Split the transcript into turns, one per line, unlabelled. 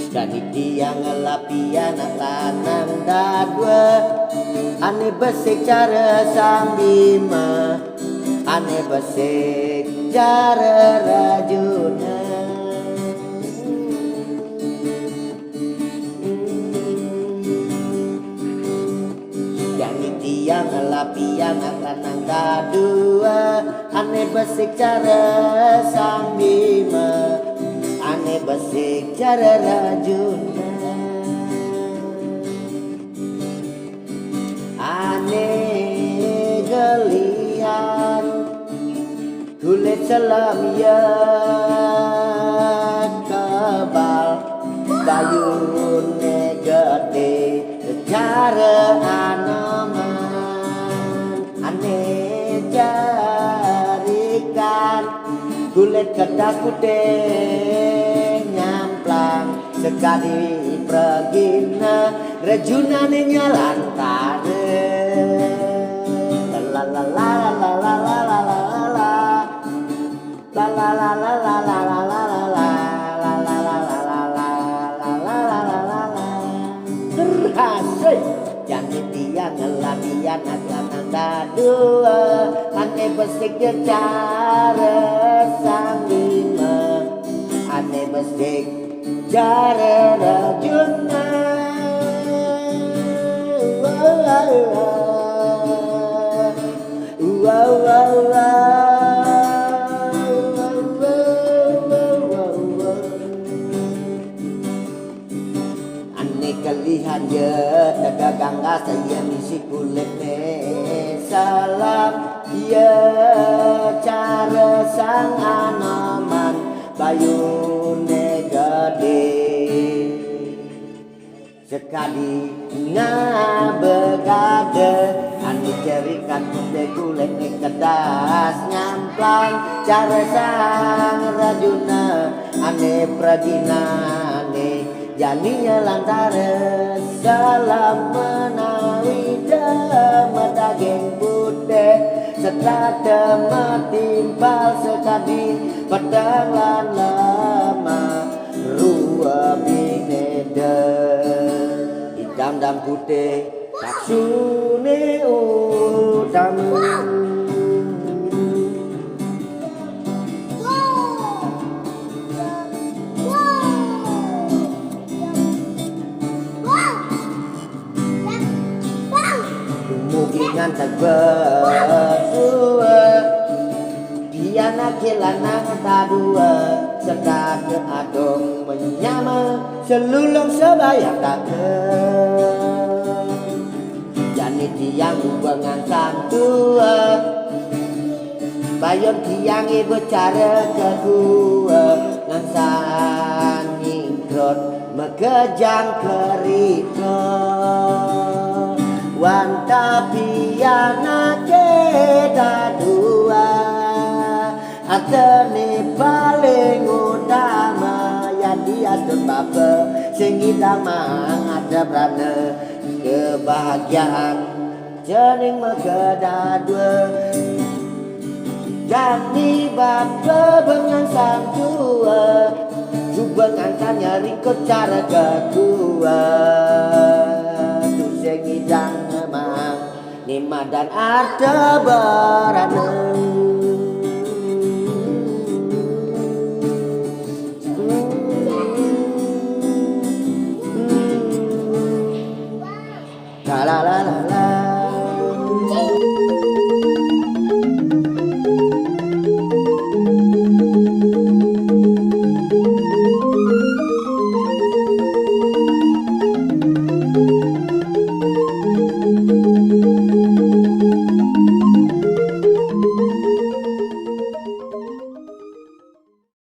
Jadi dia ngelapian lanang dadwa ane besik cara sambima ane besik cara rajuna Jadi dia ngelapian lanang dadwa ane besik cara sambima ane besik cara rajuna ane gelian kulit selam ya kebal bayune gede cara anoman ane jarikan kulit kedas putih nyamplang sekali pergina rejuna nyalan tade la la la la la la la la la la la la la la la la la Jangan dia ngelapian lanang dadua ane besik cara sambima ane besik cara rajuna ane kalihan je dagang saya misi kulit salam dia cara sang anoman bayune gede sekali ngabegade ane jerikan putih kulit kedas nyamplang cara sang rajuna ane prajina ane janinya lantare salam menawi demet daging putih setada metimpal sekadi pedang lan lemah rua bineda hitam dan putih saksune utama Mugingan tak berdua dia nak lanang tadua sedang adong menyama selulung sebaya tak jadi tiang hubungan santua bayon tiang ibu cara kedua ngansan nyingkrot megejang keriko wan tapi anak kita dua atene paling utama yang dia sebab sing mang ada berana kebahagiaan jening megeda dua jadi bapa bengan sang tua jubengan nyari ke cara kedua tu sing idang mang nima dan ada berana la la la la